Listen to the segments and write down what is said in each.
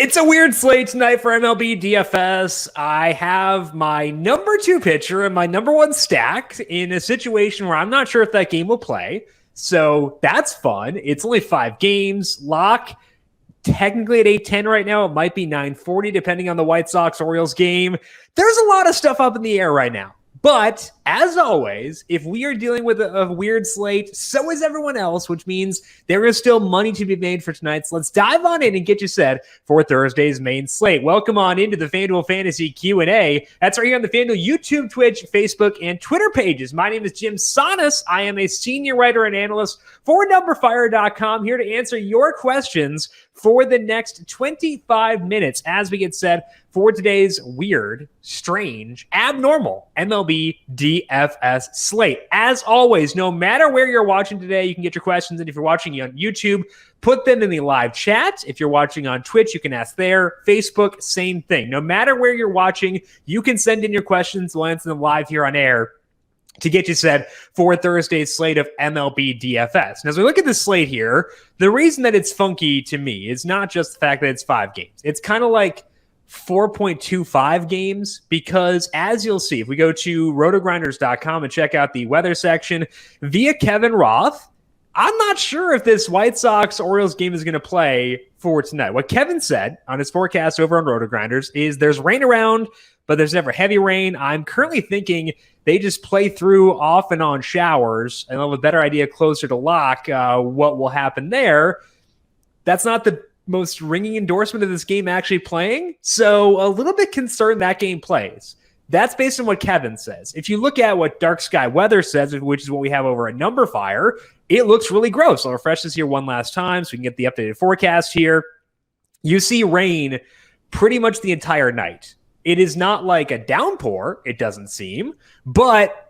It's a weird slate tonight for MLB DFS. I have my number 2 pitcher and my number 1 stack in a situation where I'm not sure if that game will play. So that's fun. It's only 5 games. Lock technically at 8:10 right now. It might be 9:40 depending on the White Sox-Orioles game. There's a lot of stuff up in the air right now. But, as always, if we are dealing with a weird slate, so is everyone else, which means there is still money to be made for tonight. So let's dive on in and get you set for Thursday's main slate. Welcome on into the FanDuel Fantasy Q&A. That's right here on the FanDuel YouTube, Twitch, Facebook, and Twitter pages. My name is Jim Sanas. I am a senior writer and analyst for numberFire.com, here to answer your questions for the next 25 minutes as we get set for today's weird, strange, abnormal MLB DFS slate. As always, no matter where you're watching today, you can get your questions. And if you're watching on YouTube, put them in the live chat. If you're watching on Twitch, you can ask there. Facebook, same thing. No matter where you're watching, you can send in your questions. We'll answer them live here on air to get you set for Thursday's slate of MLB DFS. And as we look at this slate here, the reason that it's funky to me is not just the fact that it's 5 games. It's kind of like 4.25 games, because as you'll see, if we go to rotogrinders.com and check out the weather section via Kevin Roth, I'm not sure if this White Sox-Orioles game is going to play for tonight. What Kevin said on his forecast over on Rotogrinders is there's rain around, but there's never heavy rain. I'm currently thinking they just play through off and on showers, and I'll have a better idea closer to lock what will happen there. That's not the most ringing endorsement of this game actually playing, so a little bit concerned that game plays. That's based on what Kevin says. If you look at what Dark Sky Weather says, which is what we have over at numberFire, it looks really gross. I'll refresh this here one last time so we can get the updated forecast here. You see rain pretty much the entire night. It is not like a downpour, it doesn't seem, but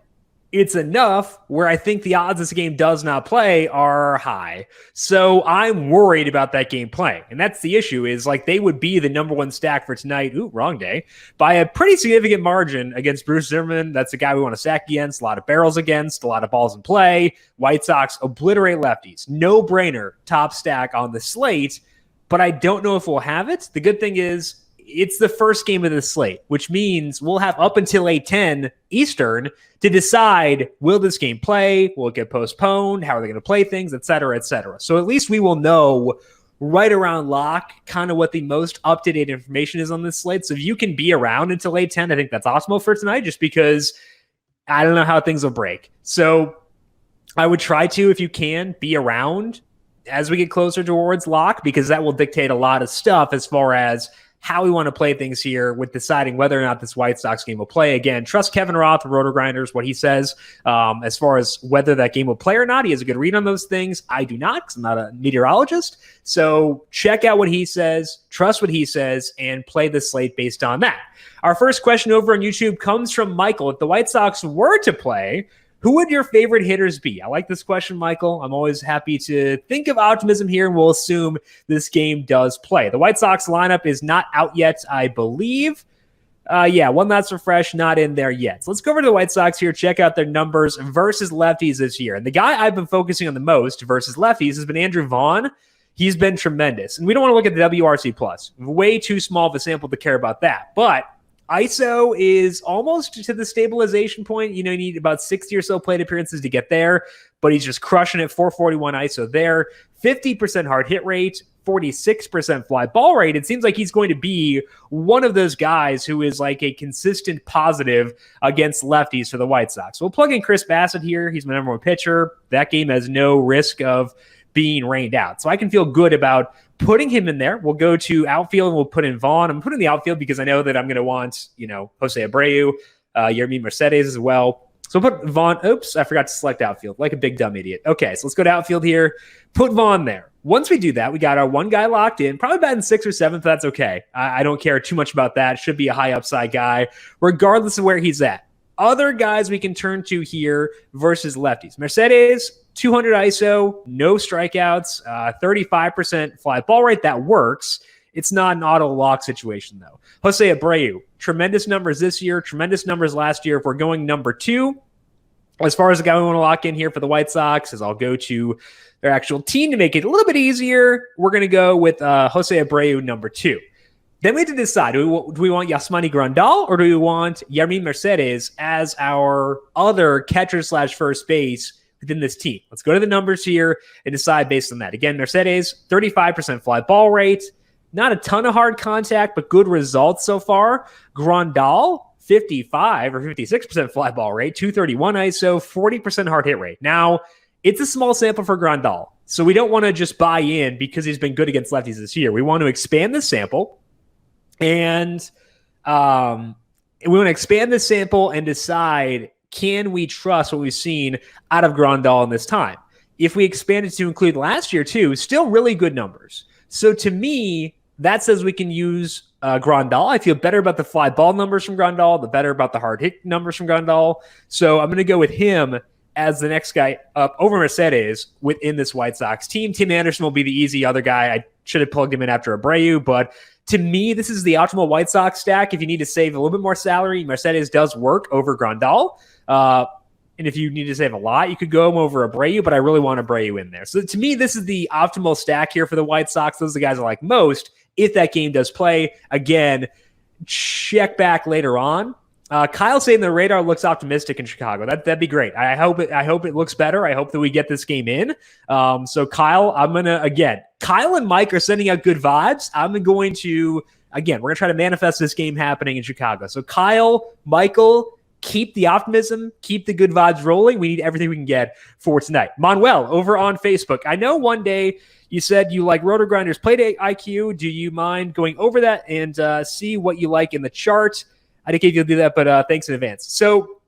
it's enough where I think the odds this game does not play are high. So I'm worried about that game playing. And that's the issue, is like they would be the number 1 stack for tonight. Ooh, wrong day. By a pretty significant margin against Bruce Zimmerman. That's the guy we want to stack against. A lot of barrels against, a lot of balls in play. White Sox obliterate lefties. No brainer top stack on the slate, but I don't know if we'll have it. The good thing is, it's the first game of the slate, which means we'll have up until 8:10 Eastern to decide, will this game play? Will it get postponed? How are they going to play things, et cetera, et cetera. So at least we will know right around lock kind of what the most up-to-date information is on this slate. So if you can be around until 8:10, I think that's optimal for tonight, just because I don't know how things will break. So I would try to, if you can, be around as we get closer towards lock, because that will dictate a lot of stuff as far as how we want to play things here with deciding whether or not this White Sox game will play. Again, trust Kevin Roth, Roto-Grinders, what he says as far as whether that game will play or not. He has a good read on those things. I do not, because I'm not a meteorologist. So check out what he says, trust what he says, and play the slate based on that. Our first question over on YouTube comes from Michael. If the White Sox were to play, who would your favorite hitters be? I like this question, Michael. I'm always happy to think of optimism here, and we'll assume this game does play. The White Sox lineup is not out yet, I believe. One that's fresh, not in there yet. So let's go over to the White Sox here, check out their numbers versus lefties this year. And the guy I've been focusing on the most versus lefties has been Andrew Vaughn. He's been tremendous. And we don't want to look at the WRC+. Way too small of a sample to care about that. But ISO is almost to the stabilization point. You need about 60 or so plate appearances to get there, but he's just crushing it. 441 ISO there, 50% hard hit rate, 46% fly ball rate. It seems like he's going to be one of those guys who is like a consistent positive against lefties for the White Sox. We'll plug in Chris Bassett here. He's my number 1 pitcher. That game has no risk of being rained out. So I can feel good about putting him in there. We'll go to outfield and we'll put in Vaughn. I'm putting the outfield because I know that I'm going to want, Jose Abreu, Yermin Mercedes as well. So we'll put Vaughn. Oops, I forgot to select outfield like a big dumb idiot. Okay, so let's go to outfield here. Put Vaughn there. Once we do that, we got our one guy locked in, probably batting 6th or 7th. That's okay. I don't care too much about that. Should be a high upside guy, regardless of where he's at. Other guys we can turn to here versus lefties. Mercedes, 200 ISO, no strikeouts, 35% fly ball rate. That works. It's not an auto lock situation, though. Jose Abreu, tremendous numbers this year, tremendous numbers last year. If we're going number 2, as far as the guy we want to lock in here for the White Sox, is I'll go to their actual team to make it a little bit easier. We're going to go with Jose Abreu, number 2. Then we have to decide, do we want Yasmani Grandal or do we want Yermin Mercedes as our other catcher / first base within this team? Let's go to the numbers here and decide based on that. Again, Mercedes, 35% fly ball rate. Not a ton of hard contact, but good results so far. Grandal, 55 or 56% fly ball rate, 231 ISO, 40% hard hit rate. Now, it's a small sample for Grandal, so we don't want to just buy in because he's been good against lefties this year. We want to expand the sample. And we want to expand the sample and decide, can we trust what we've seen out of Grandal in this time? If we expand it to include last year too, still really good numbers. So to me, that says we can use Grandal. I feel better about the fly ball numbers from Grandal, the better about the hard hit numbers from Grandal. So I'm going to go with him as the next guy up over Mercedes within this White Sox team. Tim Anderson will be the easy other guy. I should have plugged him in after Abreu, but to me, this is the optimal White Sox stack. If you need to save a little bit more salary, Mercedes does work over Grandal. And if you need to save a lot, you could go over Abreu, but I really want Abreu in there. So to me, this is the optimal stack here for the White Sox. Those are the guys I like most. If that game does play, again, check back later on. Kyle saying the radar looks optimistic in Chicago. That'd be great. I hope it looks better. I hope that we get this game in. So Kyle, Kyle and Mike are sending out good vibes. We're going to try to manifest this game happening in Chicago. So Kyle, Michael, keep the optimism, keep the good vibes rolling. We need everything we can get for tonight. Manuel over on Facebook. I know one day you said you like Roto Grinders play IQ. Do you mind going over that and see what you like in the chart? I didn't think you'll do that, but thanks in advance. So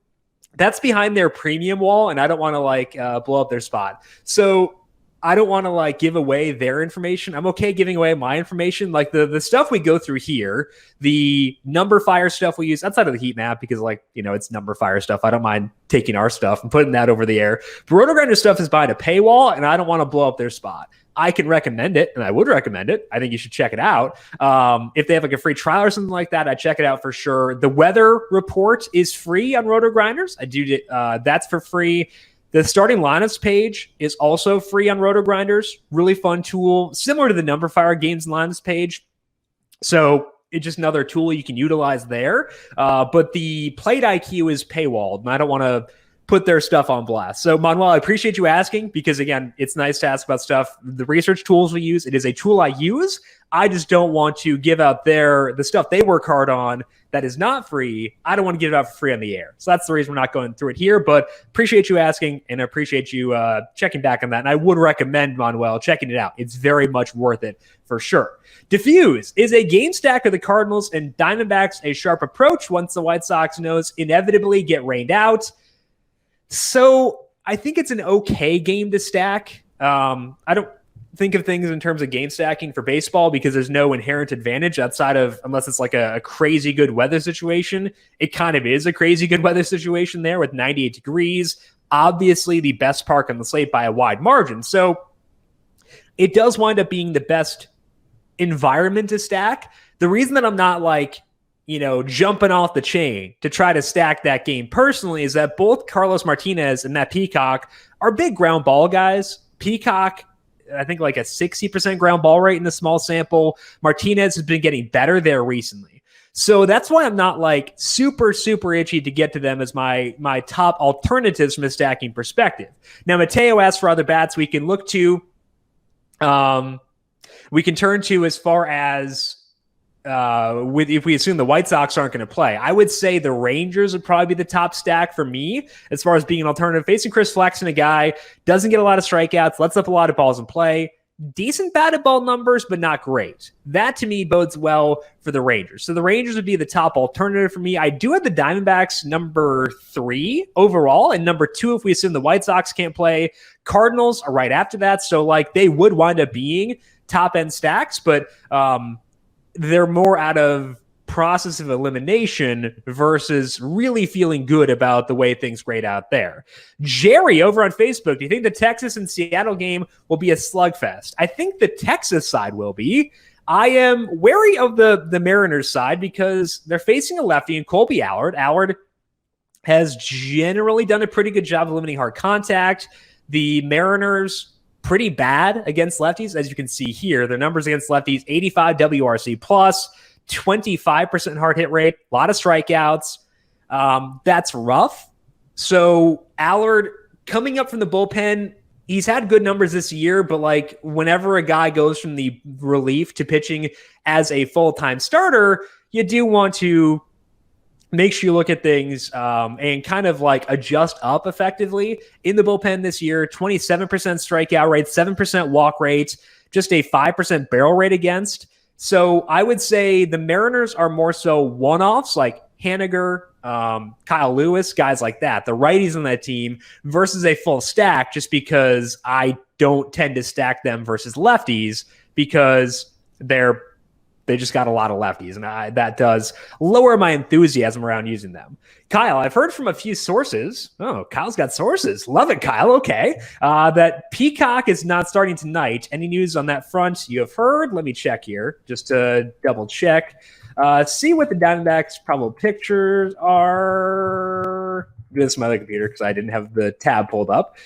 that's behind their premium wall, and I don't want to blow up their spot. So I don't want to give away their information. I'm okay giving away my information. Like the stuff we go through here, the numberFire stuff we use outside of the heat map because it's numberFire stuff. I don't mind taking our stuff and putting that over the air. But Roto Grinder stuff is behind a paywall, and I don't want to blow up their spot. I can recommend it, and I would recommend it. I think you should check it out. If they have a free trial or something like that, I'd check it out for sure. The weather report is free on Roto Grinders. That's for free. The starting lineups page is also free on Roto Grinders. Really fun tool, similar to the numberFire games and lineups page. So it's just another tool you can utilize there. But the Plate IQ is paywalled, and I don't want to put their stuff on blast. So Manuel, I appreciate you asking because again, it's nice to ask about stuff. The research tools we use, it is a tool I use. I just don't want to give out the stuff they work hard on that is not free. I don't want to give it out for free on the air. So that's the reason we're not going through it here, but appreciate you asking and I appreciate you checking back on that. And I would recommend, Manuel, checking it out. It's very much worth it for sure. Diffuse is a game stack of the Cardinals and Diamondbacks a sharp approach once the White Sox knows inevitably get rained out. So I think it's an okay game to stack. I don't think of things in terms of game stacking for baseball because there's no inherent advantage outside of unless it's a crazy good weather situation. It kind of is a crazy good weather situation there with 98 degrees. Obviously the best park on the slate by a wide margin. So it does wind up being the best environment to stack. The reason that I'm not jumping off the chain to try to stack that game personally is that both Carlos Martinez and Matt Peacock are big ground ball guys. Peacock, I think a 60% ground ball rate in the small sample. Martinez has been getting better there recently. So that's why I'm not super, super itchy to get to them as my top alternatives from a stacking perspective. Now, Mateo asked for other bats we can look to. We can turn to as far as if we assume the White Sox aren't going to play. I would say the Rangers would probably be the top stack for me as far as being an alternative. Facing Chris Flexen, a guy doesn't get a lot of strikeouts, lets up a lot of balls in play, decent batted ball numbers, but not great. That to me bodes well for the Rangers. So the Rangers would be the top alternative for me. I do have the Diamondbacks number 3 overall and number 2 if we assume the White Sox can't play. Cardinals are right after that. So they would wind up being top end stacks, but they're more out of process of elimination versus really feeling good about the way things grade out there. Jerry over on Facebook, do you think the Texas and Seattle game will be a slugfest? I think the Texas side will be. I am wary of the Mariners side because they're facing a lefty in Colby Allard. Allard has generally done a pretty good job of limiting hard contact. The Mariners pretty bad against lefties, as you can see here. Their numbers against lefties, 85 WRC plus, 25% hard hit rate, a lot of strikeouts. That's rough. So Allard coming up from the bullpen, he's had good numbers this year, but like whenever a guy goes from the relief to pitching as a full-time starter, you do want to make sure you look at things and kind of like adjust up effectively in the bullpen this year. 27% strikeout rate, 7% walk rate, just a 5% barrel rate against. So I would say the Mariners are more so one-offs like Haniger, Kyle Lewis, guys like that, the righties on that team versus a full stack, just because I don't tend to stack them versus lefties because they just got a lot of lefties, and that does lower my enthusiasm around using them. Kyle, I've heard from a few sources. Oh, Kyle's got sources. Love it, Kyle. Okay. That Peacock is not starting tonight. Any news on that front you have heard? Let me check here just to double check. See what the Diamondbacks probable pictures are. This is my other computer because I didn't have the tab pulled up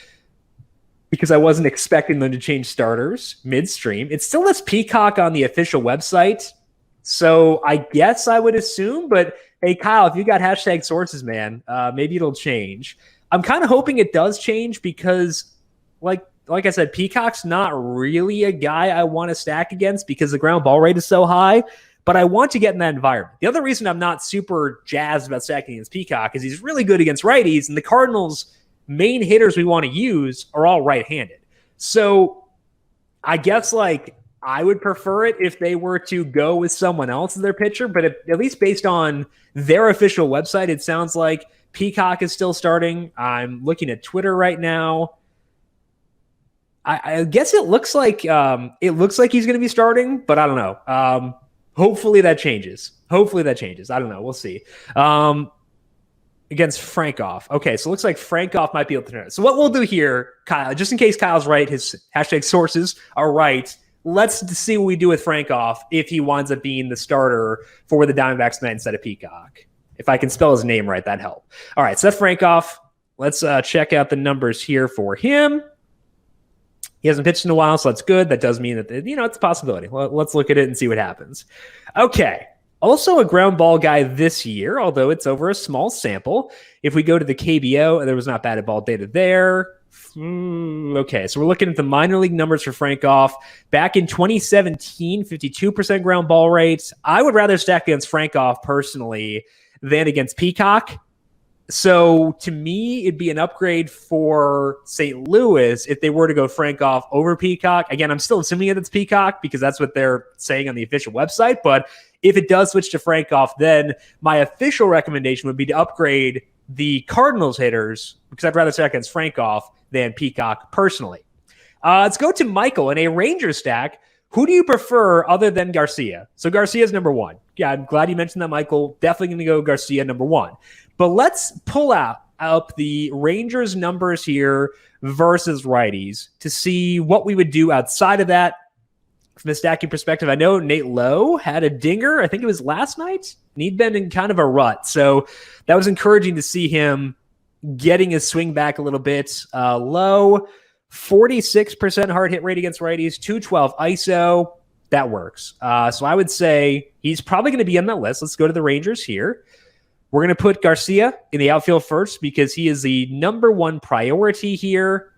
because I wasn't expecting them to change starters midstream. It still lists Peacock on the official website, so I guess I would assume. But hey, Kyle, if you got hashtag sources, man, maybe it'll change. I'm kind of hoping it does change because, like I said, Peacock's not really a guy I want to stack against because the ground ball rate is so high. But I want to get in that environment. The other reason I'm not super jazzed about stacking against Peacock is he's really good against righties, and the Cardinals' main hitters we want to use are all right-handed. So I guess like I would prefer it if they were to go with someone else as their pitcher, but at least based on their official website, it sounds like Peacock is still starting. I'm looking at Twitter right now. I guess it looks like he's going to be starting, but I don't know. Hopefully that changes. I don't know. We'll see. Against Frankoff. Okay, so it looks like Frankoff might be able to turn it. So what we'll do here, Kyle, just in case Kyle's right, his hashtag sources are right, let's see what we do with Frankoff if he winds up being the starter for the Diamondbacks tonight instead of Peacock. If I can spell his name right, that'd help. All right, Seth Frankoff. Let's check out the numbers here for him. He hasn't pitched in a while, so that's good. That does mean that, it's a possibility. Let's look at it and see what happens. Okay. Also a ground ball guy this year, although it's over a small sample. If we go to the KBO, there was not batted ball data there. Okay, so we're looking at the minor league numbers for Frankoff. Back in 2017, 52% ground ball rates. I would rather stack against Frankoff personally than against Peacock. So to me, it'd be an upgrade for St. Louis if they were to go Frankoff over Peacock. Again, I'm still assuming that it's Peacock because that's what they're saying on the official website. But if it does switch to Frankoff, then my official recommendation would be to upgrade the Cardinals hitters because I'd rather stack against Frankoff than Peacock personally. Let's go to Michael in a Rangers stack. Who do you prefer other than Garcia? So Garcia's number one. Yeah, I'm glad you mentioned that, Michael. Definitely going to go Garcia number one. But let's pull up the Rangers numbers here versus righties to see what we would do outside of that from a stacking perspective. I know Nate Lowe had a dinger. I think it was last night. And he'd been in kind of a rut. So that was encouraging to see him getting his swing back a little bit. Lowe, 46% hard hit rate against righties, 212 ISO. That works. So I would say he's probably going to be on that list. Let's go to the Rangers here. We're going to put Garcia in the outfield first because he is the number one priority here.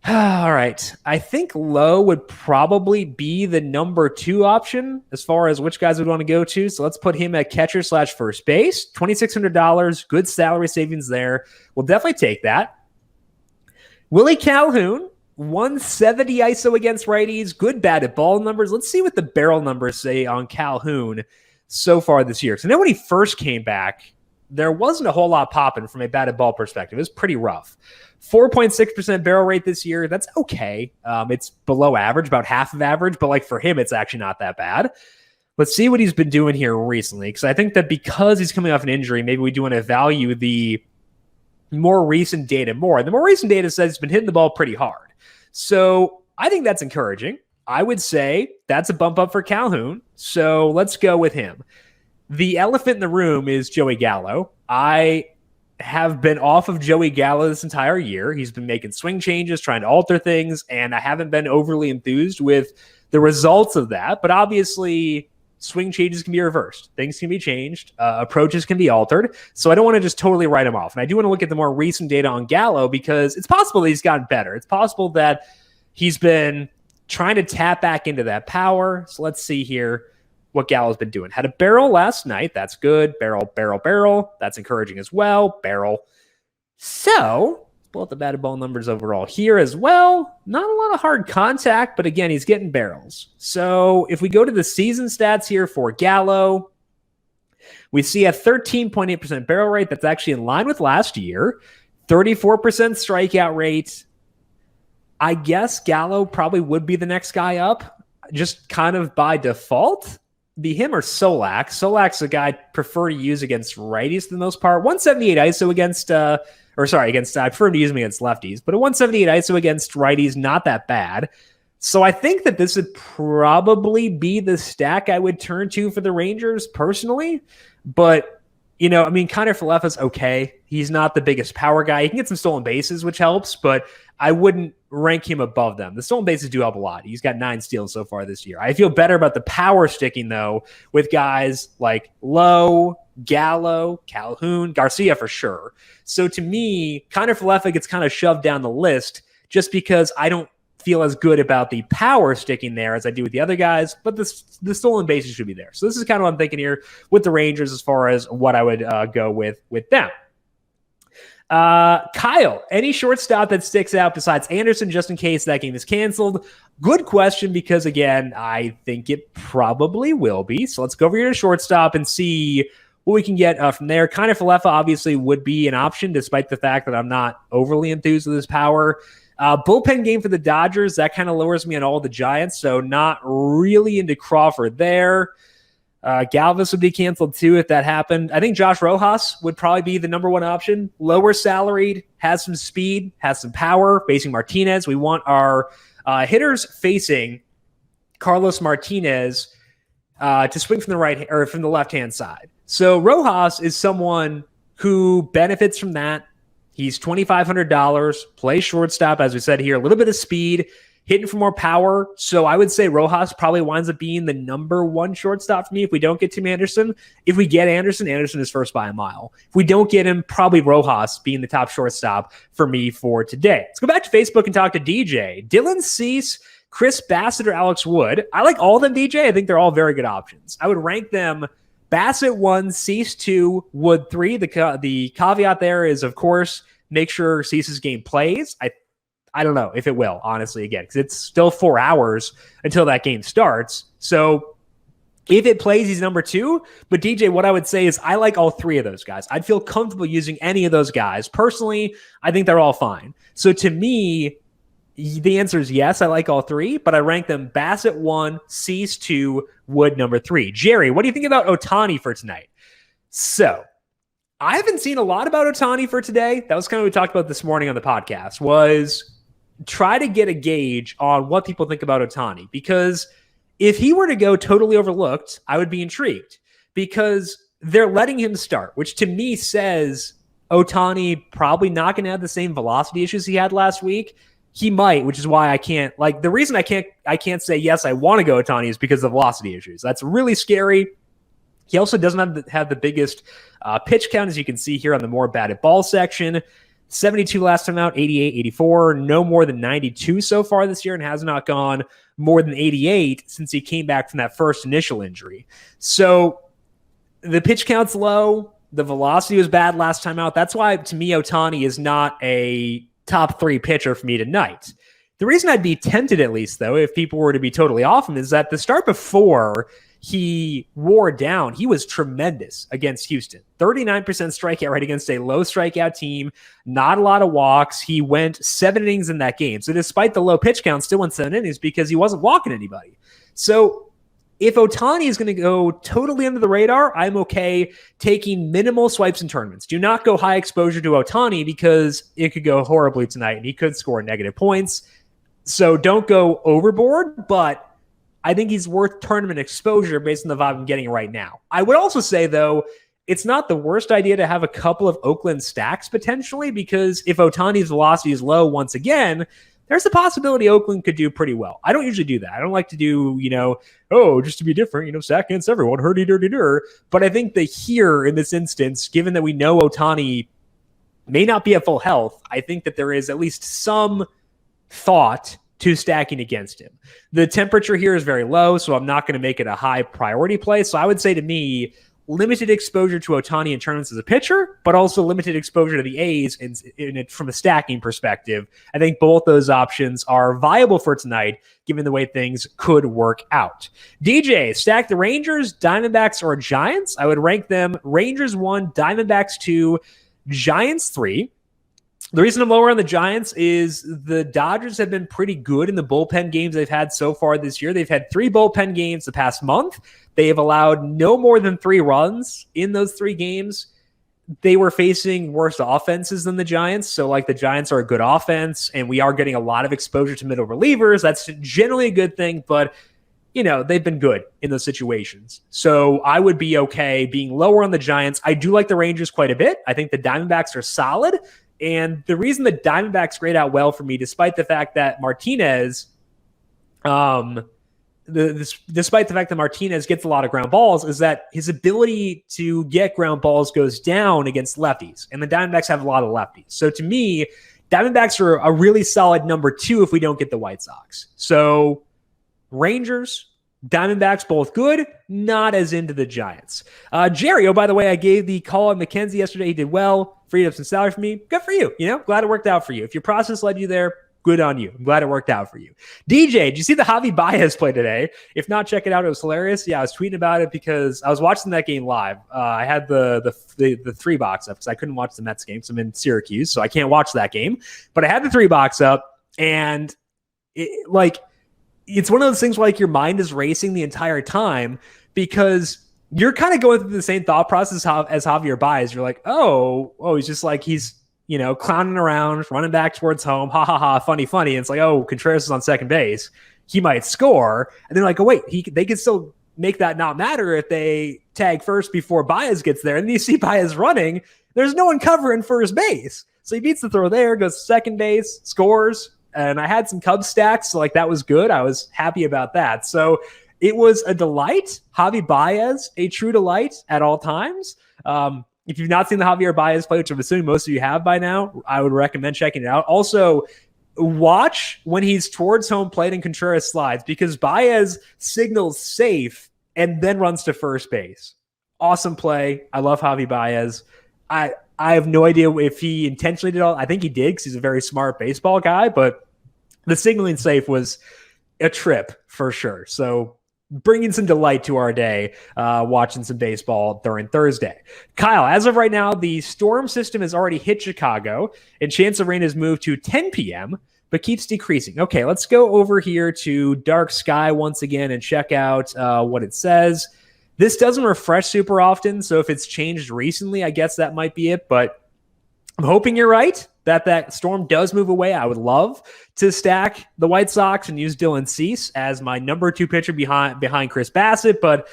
All right. I think Lowe would probably be the number two option as far as which guys would want to go to. So let's put him at catcher / first base. $2,600. Good salary savings there. We'll definitely take that. Willie Calhoun, 170 ISO against righties. Good batted ball numbers. Let's see what the barrel numbers say on Calhoun so far this year. So I know when he first came back, there wasn't a whole lot popping from a batted ball perspective. It was pretty rough. 4.6% barrel rate this year. That's okay. It's below average, about half of average, but like for him, it's actually not that bad. Let's see what he's been doing here recently, because I think that because he's coming off an injury, maybe we do want to value the more recent data more. And the more recent data says he's been hitting the ball pretty hard. So I think that's encouraging. I would say that's a bump up for Calhoun. So let's go with him. The elephant in the room is Joey Gallo. I have been off of Joey Gallo this entire year. He's been making swing changes, trying to alter things, and I haven't been overly enthused with the results of that. But obviously, swing changes can be reversed. Things can be changed. Approaches can be altered. So I don't want to just totally write him off. And I do want to look at the more recent data on Gallo because it's possible that he's gotten better. It's possible that he's been trying to tap back into that power. So let's see here what Gallo's been doing. Had a barrel last night. That's good. Barrel. That's encouraging as well. Barrel. So pull up the batted ball numbers overall here as well. Not a lot of hard contact, but again, he's getting barrels. So if we go to the season stats here for Gallo, we see a 13.8% barrel rate. That's actually in line with last year. 34% strikeout rate. I guess Gallo probably would be the next guy up, just kind of by default. Be him or Solak. Solak's a guy I prefer to use against righties for the most part. 178 ISO against I prefer him to use him against lefties, but a 178 ISO against righties, not that bad. So I think that this would probably be the stack I would turn to for the Rangers personally. But, Kiner Falefa's okay. He's not the biggest power guy. He can get some stolen bases, which helps, but I wouldn't rank him above them. The stolen bases do help a lot. He's got 9 steals so far this year. I feel better about the power sticking, though, with guys like Lowe, Gallo, Calhoun, Garcia for sure. So to me, Kiner Falefa gets kind of shoved down the list just because I don't feel as good about the power sticking there as I do with the other guys, but the stolen bases should be there. So this is kind of what I'm thinking here with the Rangers as far as what I would go with them. Kyle, any shortstop that sticks out besides Anderson, just in case that game is canceled? Good question, because again, I think it probably will be. So let's go over here to shortstop and see what we can get from there. Kiner Falefa obviously would be an option, despite the fact that I'm not overly enthused with his power. Bullpen game for the Dodgers, that kind of lowers me on all the Giants, so not really into Crawford there. Galvis would be canceled too if that happened. I think Josh Rojas would probably be the number one option. Lower salaried, has some speed, has some power, facing Martinez. We want our hitters facing Carlos Martinez to swing from the right or from the left-hand side. So Rojas is someone who benefits from that. He's $2,500, plays shortstop, as we said here, a little bit of speed, hitting for more power. So I would say Rojas probably winds up being the number one shortstop for me if we don't get Tim Anderson. If we get Anderson, Anderson is first by a mile. If we don't get him, probably Rojas being the top shortstop for me for today. Let's go back to Facebook and talk to DJ. Dylan Cease, Chris Bassett, or Alex Wood. I like all of them, DJ. I think they're all very good options. I would rank them Bassett 1, Cease 2, Wood 3. The caveat there is, of course, make sure Cease's game plays. I don't know if it will, honestly, again, because it's still 4 hours until that game starts. So if it plays, he's number 2. But DJ, what I would say is I like all 3 of those guys. I'd feel comfortable using any of those guys. Personally, I think they're all fine. So to me, the answer is yes, I like all 3, but I rank them Bassett 1, Cease 2, Wood number 3. Jerry, what do you think about Ohtani for tonight? So I haven't seen a lot about Ohtani for today. That was kind of what we talked about this morning on the podcast, was try to get a gauge on what people think about Ohtani. Because if he were to go totally overlooked, I would be intrigued. Because they're letting him start, which to me says Ohtani probably not going to have the same velocity issues he had last week. He might, which is why I can't, like, the reason I can't say, yes, I want to go Ohtani is because of the velocity issues. That's really scary. He also doesn't have the biggest pitch count, as you can see here on the more batted ball section. 72 last time out, 88, 84, no more than 92 so far this year, and has not gone more than 88 since he came back from that first initial injury. So the pitch count's low. The velocity was bad last time out. That's why, to me, Ohtani is not a top 3 pitcher for me tonight. The reason I'd be tempted, at least, though, if people were to be totally off him, is that the start before he wore down, he was tremendous against Houston. 39% strikeout rate against a low strikeout team, not a lot of walks. He went 7 innings in that game. So despite the low pitch count, still went 7 innings because he wasn't walking anybody. So if Ohtani is going to go totally under the radar, I'm okay taking minimal swipes in tournaments. Do not go high exposure to Ohtani because it could go horribly tonight and he could score negative points. So don't go overboard, but I think he's worth tournament exposure based on the vibe I'm getting right now. I would also say, though, it's not the worst idea to have a couple of Oakland stacks potentially, because if Ohtani's velocity is low once again, there's a possibility Oakland could do pretty well. I don't usually do that. I don't like to do, just to be different, stack against everyone, hurdy-durdy-dur. But I think that here in this instance, given that we know Ohtani may not be at full health, I think that there is at least some thought to stacking against him. The temperature here is very low, so I'm not going to make it a high priority play. So I would say to me, limited exposure to Ohtani in tournaments as a pitcher, but also limited exposure to the A's in it from a stacking perspective. I think both those options are viable for tonight, given the way things could work out. DJ, stack the Rangers, Diamondbacks, or Giants. I would rank them Rangers 1, Diamondbacks 2, Giants 3. The reason I'm lower on the Giants is the Dodgers have been pretty good in the bullpen games they've had so far this year. They've had 3 bullpen games the past month. They have allowed no more than 3 runs in those 3 games. They were facing worse offenses than the Giants. So the Giants are a good offense, and we are getting a lot of exposure to middle relievers. That's generally a good thing, but they've been good in those situations. So I would be okay being lower on the Giants. I do like the Rangers quite a bit. I think the Diamondbacks are solid. And the reason the Diamondbacks grade out well for me, despite the fact that Martinez, despite the fact that Martinez gets a lot of ground balls, is that his ability to get ground balls goes down against lefties. And the Diamondbacks have a lot of lefties. So to me, Diamondbacks are a really solid number 2 if we don't get the White Sox. So Rangers, Diamondbacks, both good, not as into the Giants. Jerry, by the way, I gave the call on McKenzie yesterday. He did well, freed up some salary for me. Good for you. Glad it worked out for you. If your process led you there, good on you. I'm glad it worked out for you. DJ, did you see the Javi Baez play today? If not, check it out. It was hilarious. Yeah, I was tweeting about it because I was watching that game live. I had the 3 box up because I couldn't watch the Mets game because I'm in Syracuse, so I can't watch that game. But I had the 3 box up, and it's one of those things where your mind is racing the entire time because you're kind of going through the same thought process as Javier Baez. You're like, he's just he's clowning around, running back towards home. Ha ha ha, funny. And it's Contreras is on second base. He might score. And they're like, wait, they can still make that not matter if they tag first before Baez gets there. And then you see Baez running. There's no one covering first base. So he beats the throw there, goes to second base, scores. And I had some Cubs stacks, so that was good. I was happy about that. So it was a delight. Javi Baez, a true delight at all times. If you've not seen the Javier Baez play, which I'm assuming most of you have by now, I would recommend checking it out. Also, watch when he's towards home plate and Contreras slides because Baez signals safe and then runs to first base. Awesome play. I love Javi Baez. I have no idea if he intentionally did all. I think he did because he's a very smart baseball guy, but the signaling safe was a trip for sure. So bringing some delight to our day, watching some baseball during Thursday. Kyle, as of right now, the storm system has already hit Chicago, and chance of rain has moved to 10 p.m., but keeps decreasing. Okay, let's go over here to Dark Sky once again and check out what it says. This doesn't refresh super often, so if it's changed recently, I guess that might be it, but I'm hoping you're right that storm does move away. I would love to stack the White Sox and use Dylan Cease as my number 2 pitcher behind Chris Bassett, but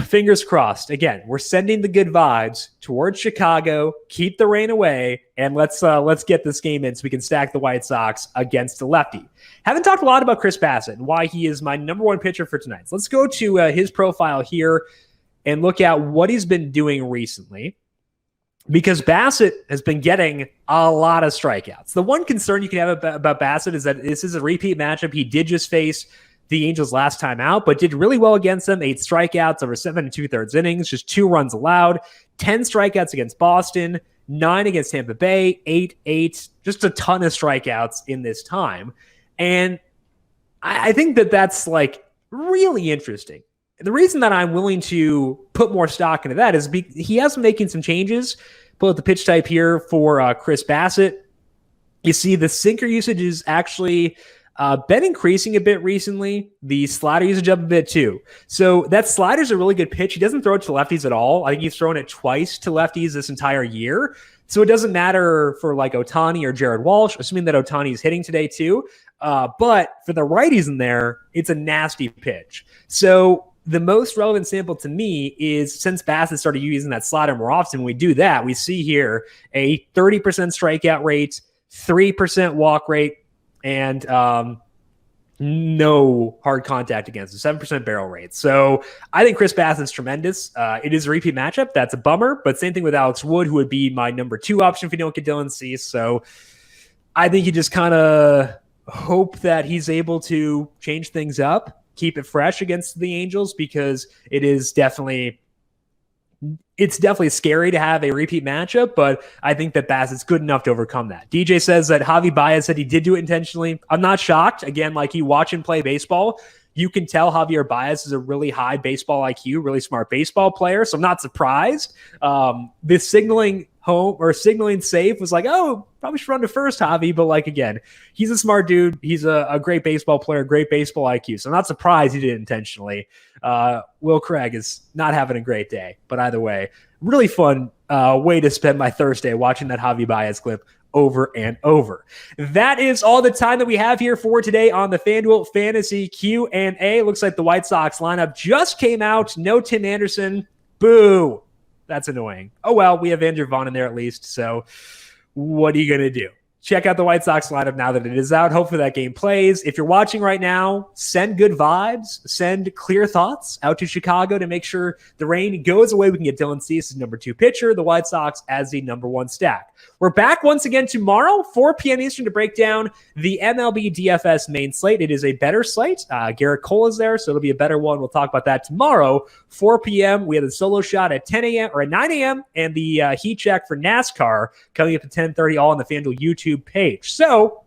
fingers crossed. Again, we're sending the good vibes towards Chicago, keep the rain away, and let's get this game in so we can stack the White Sox against the lefty. Haven't talked a lot about Chris Bassett and why he is my number 1 pitcher for tonight. So let's go to his profile here and look at what he's been doing recently, because Bassett has been getting a lot of strikeouts. The one concern you can have about Bassett is that this is a repeat matchup. He did just face the Angels last time out, but did really well against them. 8 strikeouts over 7 2/3 innings, just 2 runs allowed, 10 strikeouts against Boston, 9 against Tampa Bay, 8, just a ton of strikeouts in this time. And I think that's really interesting. The reason that I'm willing to put more stock into that is he has been making some changes. Pull up the pitch type here for Chris Bassett. You see the sinker usage is actually been increasing a bit recently. The slider usage up a bit too. So that slider's a really good pitch. He doesn't throw it to lefties at all. I think he's thrown it twice to lefties this entire year. So it doesn't matter for Ohtani or Jared Walsh, assuming that Ohtani is hitting today too. But for the righties in there, it's a nasty pitch. So the most relevant sample to me is since Bassett started using that slider more often, when we do that, we see here a 30% strikeout rate, 3% walk rate, and no hard contact against him, 7% barrel rate. So I think Chris Bassett's tremendous. It is a repeat matchup. That's a bummer, but same thing with Alex Wood, who would be my number 2 option if you don't get Dylan Cease. So I think you just kind of hope that he's able to change things up, keep it fresh against the Angels, because it's definitely scary to have a repeat matchup, but I think that Bassett's good enough to overcome that. DJ says that Javi Baez said he did do it intentionally. I'm not shocked. Again, like, you watch him play baseball, you can tell Javier Baez is a really high baseball IQ, really smart baseball player, so I'm not surprised. This signaling home or signaling safe was like, oh, probably should run to first, Javi. But like, again, he's a smart dude. He's a great baseball player, great baseball IQ. So I'm not surprised he did it intentionally. Will Craig is not having a great day. But either way, really fun way to spend my Thursday watching that Javi Baez clip over and over. That is all the time that we have here for today on the FanDuel Fantasy Q&A. Looks like the White Sox lineup just came out. No Tim Anderson. Boo. That's annoying. Oh, well, we have Andrew Vaughn in there at least. So what are you going to do? Check out the White Sox lineup now that it is out. Hopefully that game plays. If you're watching right now, send good vibes, send clear thoughts out to Chicago to make sure the rain goes away. We can get Dylan Cease as number 2 pitcher, the White Sox as the number 1 stack. We're back once again tomorrow, 4 p.m. Eastern, to break down the MLB DFS main slate. It is a better slate. Garrett Cole is there, so it'll be a better one. We'll talk about that tomorrow, 4 p.m. We have the solo shot at 10 a.m. or at 9 a.m. and the heat check for NASCAR coming up at 10:30, all on the FanDuel YouTube page. So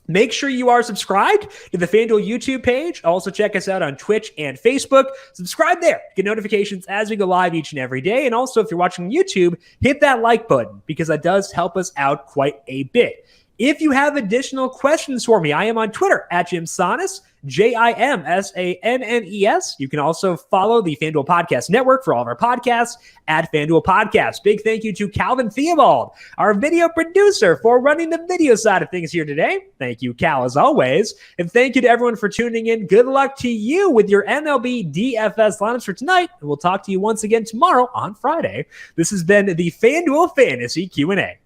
make sure you are subscribed to the FanDuel YouTube page. Also check us out on Twitch and Facebook. Subscribe there. Get notifications as we go live each and every day. And also, if you're watching YouTube, hit that like button, because that does help us out quite a bit. If you have additional questions for me, I am on Twitter at Jim Sannes, JIMSANNES. You can also follow the FanDuel Podcast Network for all of our podcasts at FanDuel Podcast. Big thank you to Calvin Theobald, our video producer, for running the video side of things here today. Thank you, Cal, as always. And thank you to everyone for tuning in. Good luck to you with your MLB DFS lineups for tonight. And we'll talk to you once again tomorrow on Friday. This has been the FanDuel Fantasy Q&A.